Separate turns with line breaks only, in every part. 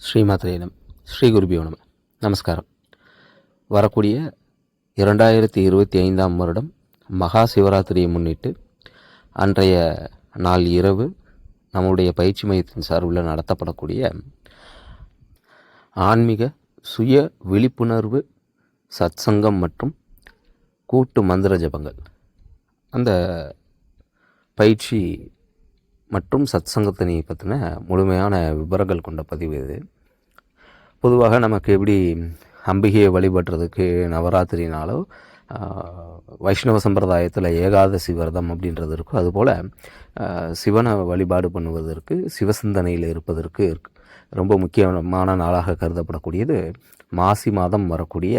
ஸ்ரீமாத்ரேனம் ஸ்ரீ குருபியோ நம. நமஸ்காரம். வரக்கூடிய 2025 வருடம் மகா சிவராத்திரியை முன்னிட்டு அன்றைய நாள் இரவு நம்முடைய பயிற்சி மையத்தின் சார்பில் நடத்தப்படக்கூடிய ஆன்மீக சுய விழிப்புணர்வு சத்சங்கம் மற்றும் கூட்டு மந்திர ஜபங்கள், அந்த பயிற்சி மற்றும் சத்சங்கத்தினை பற்றின முழுமையான விவரங்கள் கொண்ட பதிவு இது. பொதுவாக நமக்கு எப்படி அம்பிகையை வழிபடுறதுக்கு நவராத்திரினாலோ வைஷ்ணவ சம்பிரதாயத்தில் ஏகாதசி விரதம் அப்படின்றது இருக்கும், அதுபோல் சிவனை வழிபாடு பண்ணுவதற்கு சிவசிந்தனையில் இருப்பதற்கு ரொம்ப முக்கியமான நாளாக கருதப்படக்கூடியது மாசி மாதம் வரக்கூடிய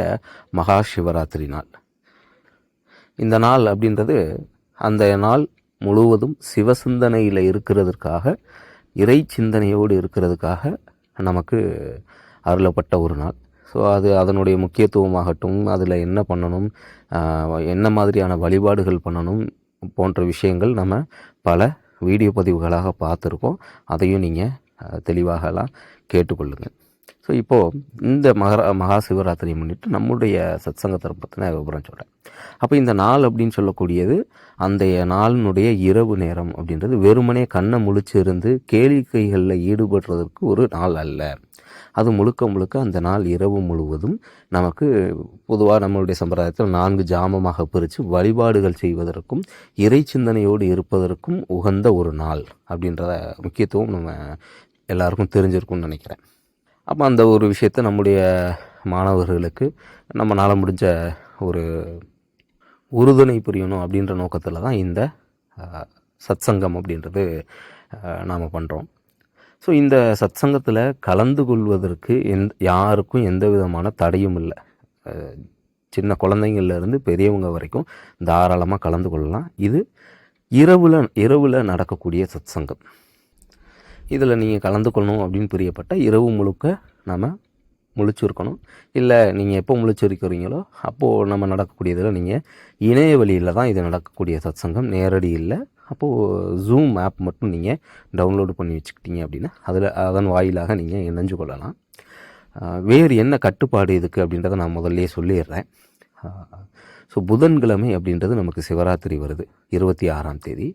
மகா சிவராத்திரி நாள். இந்த நாள் அப்படின்றது அந்த நாள் முழுவதும் சிவசிந்தனையில் இருக்கிறதுக்காக, இறை சிந்தனையோடு இருக்கிறதுக்காக நமக்கு அருளப்பட்ட ஒரு நாள். ஸோ அதனுடைய முக்கியத்துவமாகட்டும், அதில் என்ன பண்ணணும், என்ன மாதிரியான வழிபாடுகள் பண்ணணும் போன்ற விஷயங்கள் நம்ம பல வீடியோ பதிவுகளாக பார்த்துருக்கோம். அதையும் நீங்கள் தெளிவாகலாம் கேட்டுக்கொள்ளுங்கள். ஸோ இப்போது இந்த மகா சிவராத்திரியை முன்னிட்டு நம்முடைய சத்சங்கத்தை பற்றின விவரம் சொல்கிறேன். அப்போ இந்த நாள் அப்படின்னு சொல்லக்கூடியது அந்த நாளினுடைய இரவு நேரம் அப்படின்றது வெறுமனே கண்ணை முழிச்சு இருந்து கேளிக்கைகளில் ஈடுபடுறதுக்கு ஒரு நாள் அல்ல. அது முழுக்க அந்த நாள் இரவு முழுவதும் நமக்கு பொதுவாக நம்மளுடைய சம்பிரதாயத்தில் 4 ஜாமமாக பிரித்து வழிபாடுகள் செய்வதற்கும் இறை சிந்தனையோடு இருப்பதற்கும் உகந்த ஒரு நாள் அப்படின்றத முக்கியத்துவம் நம்ம எல்லாருக்கும் தெரிஞ்சிருக்கும்னு நினைக்கிறேன். அப்போ அந்த ஒரு விஷயத்தை நம்முடைய மாணவர்களுக்கு நம்மளால் முடிஞ்ச ஒரு உறுதுணை புரியணும் அப்படின்ற நோக்கத்தில் தான் இந்த சத்சங்கம் அப்படின்றது நாம் பண்ணுறோம். ஸோ இந்த சத்சங்கத்தில் கலந்து கொள்வதற்கு யாருக்கும் எந்த விதமான தடையும் இல்லை. சின்ன குழந்தைங்கள்லேருந்து பெரியவங்க வரைக்கும் தாராளமாக கலந்து கொள்ளலாம். இது இரவில் நடக்கக்கூடிய சத்சங்கம். இதில் நீங்கள் கலந்து கொள்ளணும் அப்படின்னு பிரியப்பட்ட இரவு முழுக்க நம்ம முழிச்சிருக்கணும். இல்லை நீங்கள் எப்போ முழிச்சிருக்கிறீங்களோ அப்போது நம்ம நடக்கக்கூடியதில் நீங்கள் இணைய வழியில் தான் இது நடக்கக்கூடிய சத்சங்கம், நேரடி இல்லை. அப்போது ஜூம் ஆப் மட்டும் நீங்கள் டவுன்லோடு பண்ணி வச்சுக்கிட்டீங்க அப்படின்னா அதன் வாயிலாக நீங்கள் இணைஞ்சு கொள்ளலாம். வேறு என்ன கட்டுப்பாடு இதுக்கு அப்படின்றத நான் முதல்லையே சொல்லிடுறேன். ஸோ புதன்கிழமை அப்படின்றது நமக்கு சிவராத்திரி வருது 26ஆம் தேதி,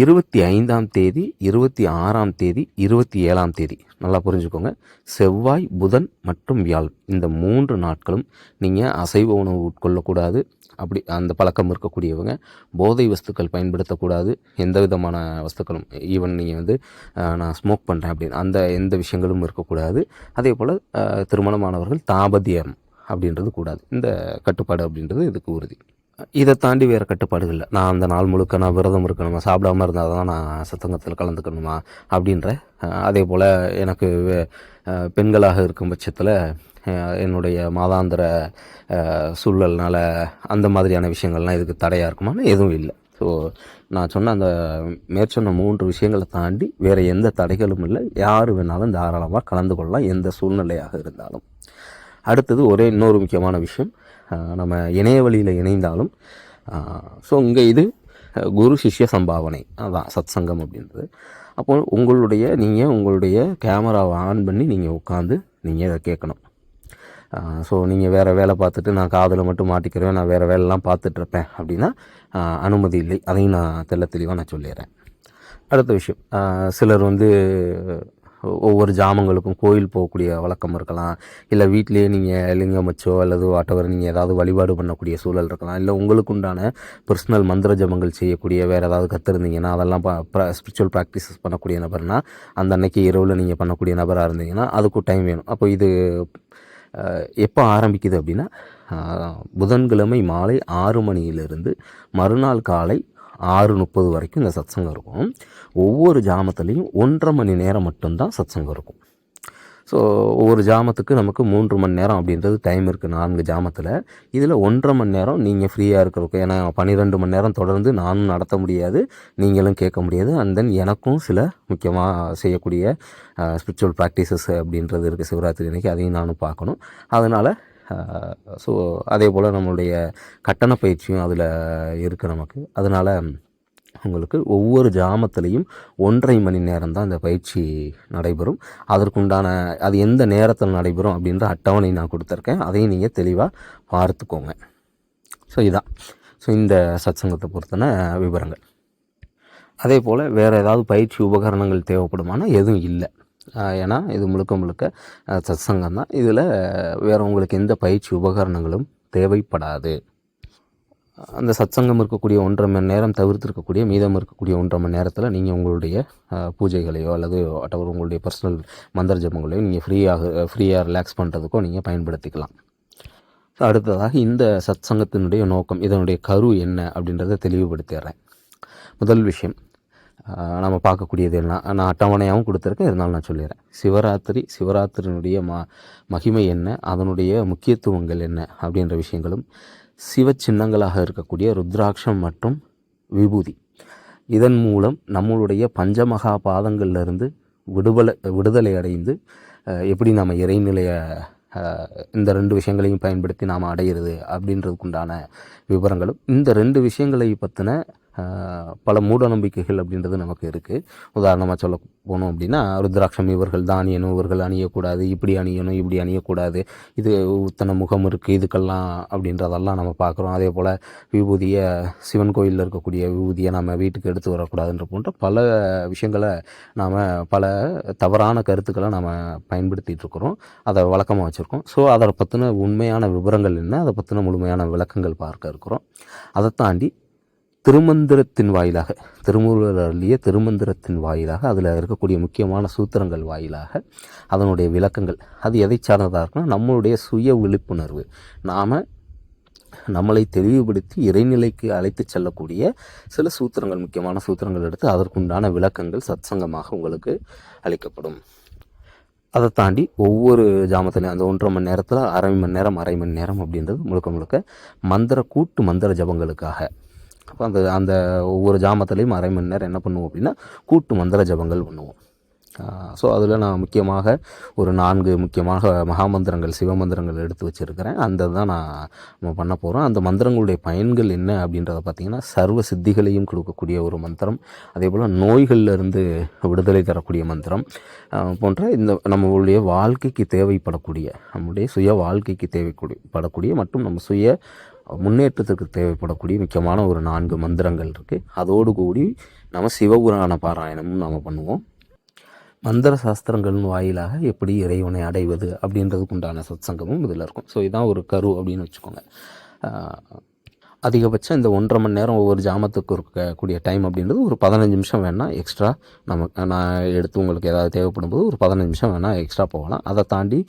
25ஆம் தேதி, 26ஆம் தேதி, 27ஆம் தேதி. நல்லா புரிஞ்சுக்கோங்க. செவ்வாய், புதன் மற்றும் வியாழ் இந்த 3 நாட்களும் நீங்கள் அசைவ உணவு உட்கொள்ளக்கூடாது. அப்படி அந்த பழக்கம் இருக்கக்கூடியவங்க போதை வஸ்துக்கள் பயன்படுத்தக்கூடாது. எந்த விதமான வஸ்துக்களும், ஈவன் நீங்கள் நான் ஸ்மோக் பண்ணுறேன் அப்படின்னு அந்த எந்த விஷயங்களும் இருக்கக்கூடாது. அதே போல் திருமணமானவர்கள் தாம்பத்தியம் அப்படின்றது கூடாது. இந்த கட்டுப்பாடு அப்படின்றது இதுக்கு உறுதி. இதை தாண்டி வேறு கட்டுப்பாடுகள் இல்லை. நான் அந்த நாள் முழுக்க நான் விரதம் இருக்கணுமா, சாப்பிடாமல் இருந்தால் தான் நான் சத்தங்கத்தில் கலந்துக்கணுமா அப்படின்ற, அதே போல் எனக்கு பெண்களாக இருக்கும் பட்சத்தில் என்னுடைய மாதாந்திர சூழல்னால் அந்த மாதிரியான விஷயங்கள்லாம் இதுக்கு தடையாக இருக்குமான்னு எதுவும் இல்லை. ஸோ நான் சொன்ன அந்த மேற்சொன்ன 3 விஷயங்களை தாண்டி வேறு எந்த தடைகளும் இல்லை. யார் வேணாலும் தாராளமாக கலந்து கொள்ளலாம், எந்த சூழ்நிலையாக இருந்தாலும். அடுத்தது இன்னொரு முக்கியமான விஷயம், நம்ம இணைய வழியில் இணைந்தாலும் ஸோ இங்கே இது குரு சிஷ்ய சம்பாவனை, அதான் சத்சங்கம் அப்படின்றது. அப்போது நீங்கள் உங்களுடைய கேமராவை ஆன் பண்ணி நீங்கள் உட்காந்து நீங்கள் இதை கேட்கணும். ஸோ நீங்கள் வேறு வேலை பார்த்துட்டு நான் காதில் மட்டும் மாட்டிக்கிறேன், நான் வேறு வேலைலாம் பார்த்துட்ருப்பேன் அப்படின்னா அனுமதி இல்லை. அதையும் நான் தெளிவாக நான் சொல்லிடுறேன். அடுத்த விஷயம், சிலர் ஒவ்வொரு ஜாமங்களுக்கும் கோயில் போகக்கூடிய வழக்கம் இருக்கலாம். இல்லை வீட்டிலேயே நீங்கள் லிங்கம் வச்சோ அல்லது வாட்டவர் நீங்கள் ஏதாவது வழிபாடு பண்ணக்கூடிய சூழல் இருக்கலாம். இல்லை உங்களுக்கு உண்டான பர்சனல் மந்திர ஜபங்கள் செய்யக்கூடிய வேறு ஏதாவது கற்றுருந்தீங்கன்னா, அதெல்லாம் ஸ்பிரிச்சுவல் ப்ராக்டிசஸ் பண்ணக்கூடிய நபர்னால் அந்த அன்னைக்கு இரவில் நீங்கள் பண்ணக்கூடிய நபராக இருந்தீங்கன்னா அதுக்கும் டைம் வேணும். அப்போ இது எப்போ ஆரம்பிக்குது அப்படின்னா, புதன்கிழமை மாலை 6 மணியிலிருந்து மறுநாள் காலை 6:30 வரைக்கும் இந்த சத்சங்கம் இருக்கும். ஒவ்வொரு ஜாமத்துலேயும் 1.5 மணி நேரம் மட்டும்தான் சத்சங்கம் இருக்கும். ஸோ ஒவ்வொரு ஜாமத்துக்கு நமக்கு 3 மணி நேரம் அப்படின்றது டைம் இருக்குது 4 ஜாமத்தில். இதில் 1.5 மணி நேரம் நீங்கள் ஃப்ரீயாக இருக்கிறதுக்கு, ஏன்னா 12 மணி நேரம் தொடர்ந்து நானும் நடத்த முடியாது, நீங்களும் கேட்க முடியாது. அண்ட் தென் எனக்கும் சில முக்கியமாக செய்யக்கூடிய ஸ்பிரிச்சுவல் ப்ராக்டிசஸ் அப்படின்றது இருக்குது சிவராத்திரி அன்றைக்கி, அதையும் நானும் பார்க்கணும். அதனால் ஸோ அதே போல் நம்மளுடைய கட்டண பயிற்சியும் அதில் இருக்குது நமக்கு. அதனால் உங்களுக்கு ஒவ்வொரு ஜாமத்திலையும் 1.5 மணி நேரம் தான் இந்த பயிற்சி நடைபெறும். அதற்குண்டான அது எந்த நேரத்தில் நடைபெறும் அப்படின்ற அட்டவணை நான் கொடுத்துருக்கேன். அதையும் நீங்கள் தெளிவாக பார்த்துக்கோங்க. ஸோ இதான் இந்த சத்சங்கத்தை பொறுத்தன விவரங்கள். அதே போல் வேறு ஏதாவது பயிற்சி உபகரணங்கள் தேவைப்படுமானா எதுவும் இல்லை. ஏன்னா இது முழுக்க சத்சங்கம் தான். இதில் வேறு உங்களுக்கு எந்த பயிற்சி உபகரணங்களும் தேவைப்படாது. அந்த சத்சங்கம் இருக்கக்கூடிய 1.5 மணி நேரம் தவிர்த்திருக்கக்கூடிய மீதம் இருக்கக்கூடிய 1.5 மணி நேரத்தில் நீங்கள் உங்களுடைய பூஜைகளையோ அல்லது வாட்டவர் உங்களுடைய பர்சனல் மந்திர ஜபங்களையோ நீங்கள் ஃப்ரீயாக ரிலாக்ஸ் பண்ணுறதுக்கோ நீங்கள் பயன்படுத்திக்கலாம். அடுத்ததாக இந்த சத்சங்கத்தினுடைய நோக்கம், இதனுடைய கரு என்ன அப்படின்றத தெளிவுபடுத்திடுறேன். முதல் விஷயம் நம்ம பார்க்கக்கூடியது என்ன, நான் அட்டவணையாகவும் கொடுத்துருக்கேன், இருந்தாலும் நான் சொல்லிடுறேன். சிவராத்திரியினுடைய மகிமை என்ன, அதனுடைய முக்கியத்துவங்கள் என்ன அப்படின்ற விஷயங்களும், சிவ சின்னங்களாக இருக்கக்கூடிய ருத்ராட்சம் மற்றும் விபூதி, இதன் மூலம் நம்மளுடைய பஞ்சமகா பாதங்கள்லேருந்து விடுதலை அடைந்து எப்படி நம்ம இறைநிலையை இந்த 2 விஷயங்களையும் பயன்படுத்தி நாம் அடையிறது அப்படின்றதுக்குண்டான விவரங்களும், இந்த 2 விஷயங்களை பற்றின பல மூட நம்பிக்கைகள் அப்படின்றது நமக்கு இருக்குது. உதாரணமாக சொல்ல போனோம் அப்படின்னா, ருத்ராட்சம் இவர்கள் தான் அணியணும், இவர்கள் அணியக்கூடாது, இப்படி அணியணும், இப்படி அணியக்கூடாது, இது இத்தனை முகம் இருக்குது இதுக்கெல்லாம் அப்படின்றதெல்லாம் நம்ம பார்க்குறோம். அதே போல் விபூதியை, சிவன் கோயிலில் இருக்கக்கூடிய விபூதியை நம்ம வீட்டுக்கு எடுத்து வரக்கூடாதுன்ற போன்ற பல விஷயங்களை நாம் பல தவறான கருத்துக்களை நாம் பயன்படுத்திகிட்டு இருக்கிறோம், அதை வழக்கமாக வச்சுருக்கோம். ஸோ அதை பற்றின உண்மையான விவரங்கள் என்ன, அதை பற்றின முழுமையான விளக்கங்கள் பார்க்க இருக்கிறோம். அதை தாண்டி திருமந்திரத்தின் வாயிலாக, திருமூலர் அருளிய திருமந்திரத்தின் வாயிலாக, அதில் இருக்கக்கூடிய முக்கியமான சூத்திரங்கள் வாயிலாக அதனுடைய விளக்கங்கள், அது எதை சார்ந்ததாக இருக்குன்னா நம்மளுடைய சுய விழிப்புணர்வு, நாம் நம்மளை தெளிவுபடுத்தி இறைநிலைக்கு அழைத்து செல்லக்கூடிய சில சூத்திரங்கள், முக்கியமான சூத்திரங்கள் எடுத்து அதற்குண்டான விளக்கங்கள் சத்சங்கமாக உங்களுக்கு அளிக்கப்படும். அதை தாண்டி ஒவ்வொரு ஜாமத்திலையும் அந்த 1.5 மணி நேரத்தில் அரை மணி நேரம் அப்படின்றது முழுக்க கூட்டு மந்திர ஜபங்களுக்காக. அப்போ அந்த ஒவ்வொரு ஜாமத்திலையும் அரை மணி நேரம் என்ன பண்ணுவோம் அப்படின்னா கூட்டு மந்திர ஜபங்கள் பண்ணுவோம். ஸோ அதில் நான் முக்கியமாக ஒரு 4 முக்கியமாக மகாமந்திரங்கள், சிவமந்திரங்கள் எடுத்து வச்சுருக்கிறேன். அந்த தான் நம்ம பண்ண போகிறோம். அந்த மந்திரங்களுடைய பயன்கள் என்ன அப்படின்றத பார்த்திங்கன்னா, சர்வ சித்திகளையும் கொடுக்கக்கூடிய ஒரு மந்திரம், அதே போல் நோய்களிலிருந்து விடுதலை தரக்கூடிய மந்திரம் போன்ற இந்த நம்மளுடைய வாழ்க்கைக்கு தேவைப்படக்கூடிய, நம்முடைய சுய வாழ்க்கைக்கு தேவைப்படக்கூடிய மற்றும் நம்ம சுய முன்னேற்றத்துக்கு தேவைப்படக்கூடிய முக்கியமான ஒரு 4 மந்திரங்கள் இருக்குது. அதோடு கூடி நம்ம சிவபுராண பாராயணமும் நாம் பண்ணுவோம். மந்திர சாஸ்திரங்களின் வாயிலாக எப்படி இறைவனை அடைவது அப்படின்றதுக்கு உண்டான சத்சங்கமும் இதில் இருக்கும். ஸோ இதுதான் ஒரு கரு அப்படின்னு வச்சுக்கோங்க. அதிகபட்சம் இந்த 1.5 மணி நேரம் ஒவ்வொரு ஜாமத்துக்கு இருக்கக்கூடிய டைம் அப்படின்றது ஒரு 15 நிமிஷம் வேணால் எக்ஸ்ட்ரா நான் எடுத்து உங்களுக்கு ஏதாவது தேவைப்படும் போது ஒரு 15 நிமிஷம் வேணால் எக்ஸ்ட்ரா போகலாம். அதை தாண்டி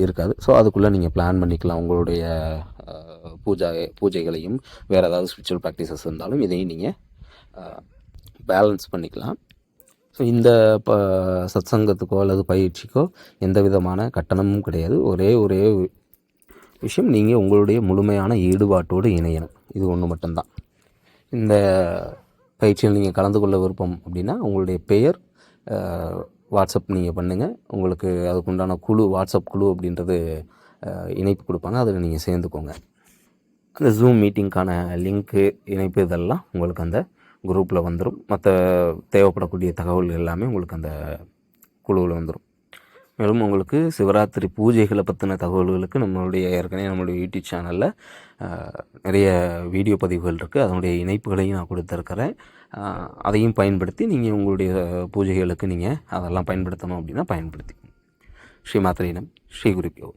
இருக்காது. ஸோ அதுக்குள்ளே நீங்கள் பிளான் பண்ணிக்கலாம். உங்களுடைய பூஜைகளையும் வேறு ஏதாவது ஸ்பிரிச்சுவல் ப்ராக்டிசஸ் இருந்தாலும் இதையும் நீங்கள் பேலன்ஸ் பண்ணிக்கலாம். ஸோ இந்த சத்சங்கத்துக்கோ அல்லது பயிற்சிக்கோ எந்த விதமான கட்டணமும் கிடையாது. ஒரே விஷயம், நீங்கள் உங்களுடைய முழுமையான ஈடுபாட்டோடு இணையணும். இது ஒன்று மட்டும்தான். இந்த பயிற்சியில் நீங்கள் கலந்து கொள்ள விருப்பம் அப்படின்னா உங்களுடைய பெயர் வாட்ஸ்அப் நீங்கள் பண்ணுங்கள். உங்களுக்கு அதுக்குண்டான வாட்ஸ்அப் குழு அப்படின்றது இணைப்பு கொடுப்பாங்க, அதில் நீங்கள் சேர்ந்துக்கோங்க. அந்த ஜூம் மீட்டிங்க்கான லிங்க்கு, இணைப்பு இதெல்லாம் உங்களுக்கு அந்த குரூப்பில் வந்துடும். மற்ற தேவைப்படக்கூடிய தகவல்கள் எல்லாமே உங்களுக்கு அந்த குழுவில் வந்துடும். மேலும் உங்களுக்கு சிவராத்திரி பூஜைகளை பற்றின தகவல்களுக்கு நம்மளுடைய யூடியூப் சேனலில் நிறைய வீடியோ பதிவுகள் இருக்குது. அதனுடைய இணைப்புகளையும் நான் கொடுத்துருக்கிறேன். அதையும் பயன்படுத்தி நீங்கள் உங்களுடைய பூஜைகளுக்கு நீங்கள் அதெல்லாம் பயன்படுத்தணும் அப்படின்னா பயன்படுத்தி. ஸ்ரீ மாத்ரீனம், ஸ்ரீ குருப்பியோ.